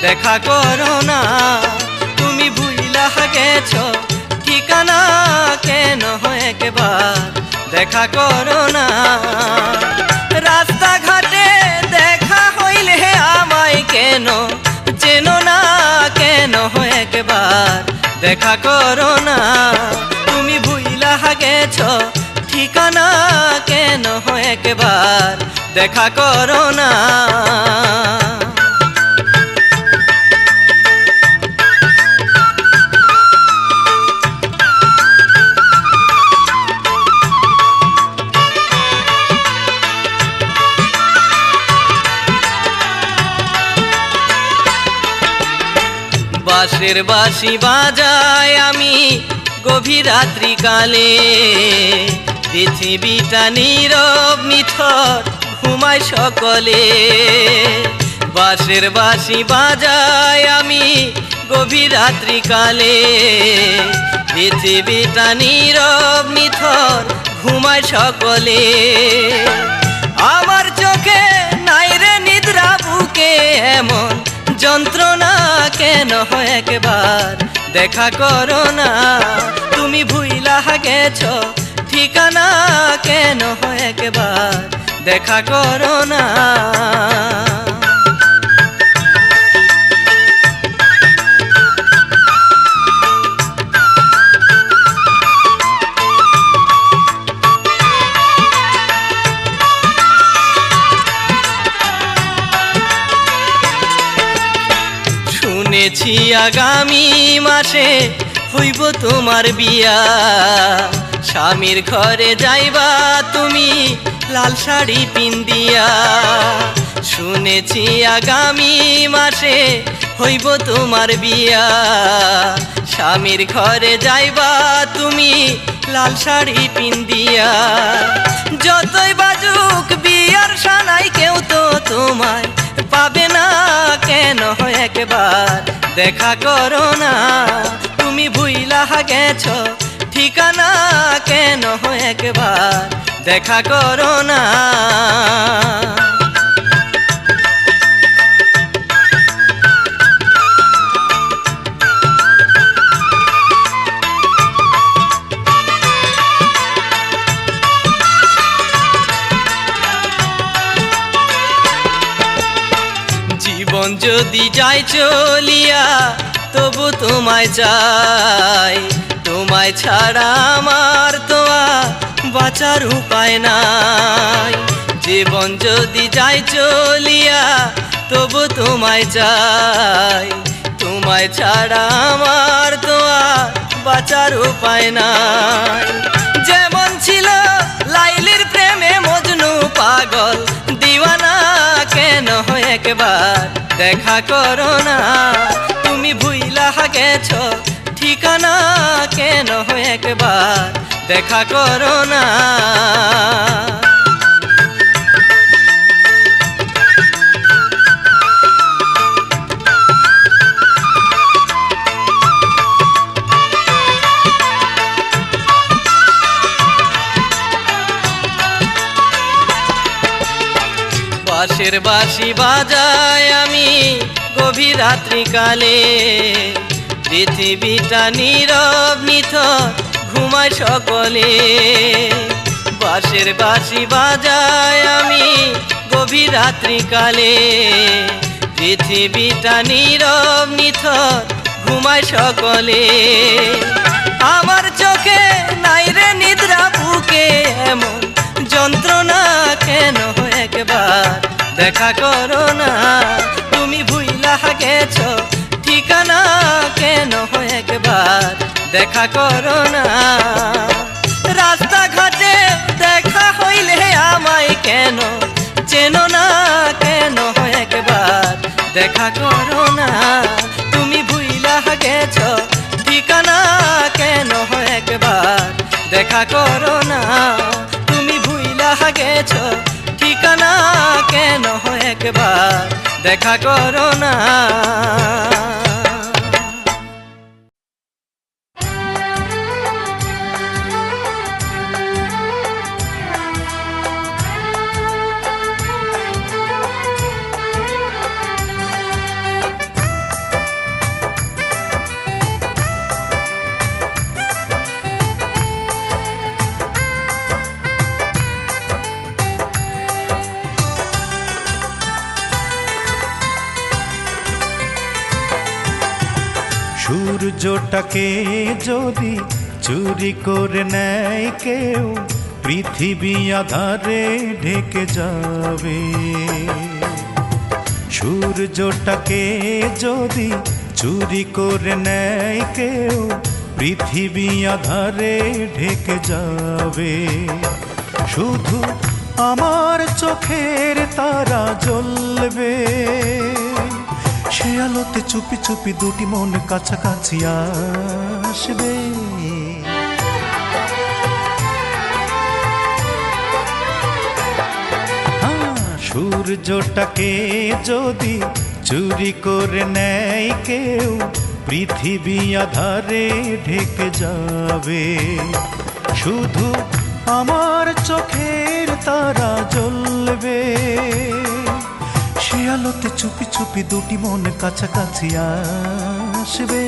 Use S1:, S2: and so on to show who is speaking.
S1: দেখা করো না। তুমি ভুইলা গেছো ঠিকানা, কেন একবার দেখা করো না। রাস্তাঘাটে দেখা হইলে আমায় কেন চেনো না, কেন একবার দেখা করো না। তুমি ভুইলা গেছো ঠিকানা, কেন একবার দেখা করো না। বাঁশের বাঁশি বাজাই আমি গভীর রাত্রি কালে, পৃথিবীটা নীরব নিথর ঘুমায় সকলে। বাঁশের বাঁশি বাজাই আমি গভীর রাত্রি কালে, পৃথিবীটা নীরব নিথর ঘুমায় সকলে। আমার চোখে নাই রে নিদ্রা, বুকে এমন যন্ত্রণা, কেন একবার দেখা করো না। তুমি ভুইলা গেছো ঠিকানা, কেন একবার দেখা করো না। শুনেছি আগামী মাসে হইব তোমার বিয়া, স্বামীর ঘরে যাইবা তুমি লাল শাড়ি পিন্দিয়া। শুনেছি আগামী মাসে হইব তোমার বিয়া, স্বামীর ঘরে যাইবা তুমি লাল শাড়ি পিন্দিয়া। যতই বাজুক বিয়ার সানাই, কেউ তো তোমায় পাবে না, কেন একবার দেখা করো না। তুমি ভুইলা গেছো ঠিকানা, কেন একবার দেখা করো না। জীবন যদি যায় চলিয়া, তবু তোমায় চাই। তোমায় ছাড়া আমার তো বাঁচার উপায় নাই। জীবন যদি যায় চলিয়া, তবু তোমায় চাই। তোমায় ছাড়া আমার তো বাঁচার উপায় নাই। যেমন ছিল লাইলির প্রেমে মজনু পাগল দিওয়ানা, কেন একবার দেখা করো না। তুমি ভুইলা গেছো ঠিকানা, কেন একবার দেখা করো না। বাঁশের বাঁশি বাজাই আমি গভীর রাত্রি কালে, পৃথিবীটা নীরব নিথর ঘুমায় সকলে। বাঁশের বাঁশি বাজাই আমি গভীর রাত্রি কালে, পৃথিবীটা নীরব নিথর ঘুমায় সকলে। আমার চোখে নাই রে নিদ্রা, বুকে এমন যন্ত্রণা, কেন একবার দেখা করো না। তুমি ভুইলা গেছো ঠিকানা, কেন একবার দেখা করো না। রাস্তাঘাটে দেখা হইলে আমায় কেন চেনো না, কেন একবার দেখা করো না। তুমি ভুইলা গেছো ঠিকানা, কেন একবার দেখা করো না। তুমি ভুইলা গেছো ঠিকানা, কেন একবার দেখা করো না।
S2: সূর্যটাকে যদি চুরি করে নেয় কেউ, পৃথিবী আধারে ঢেকে যাবে। সূর্যটাকে যদি চুরি করে নেয় কেউ, পৃথিবী আধারে ঢেকে যাবে। শুধু আমার চোখের তারা জ্বলবে, সে আলোতে চুপি চুপি দুটি মন কাছাকাছি আসবে। সূর্যটাকে যদি চুরি করে নেয় কেউ, পৃথিবী আধারে ঢেকে যাবে। শুধু আমার চোখের তারা জ্বলবে, সে আলোতে চুপি চুপি দুটি মন কাছাকাছি আসবে।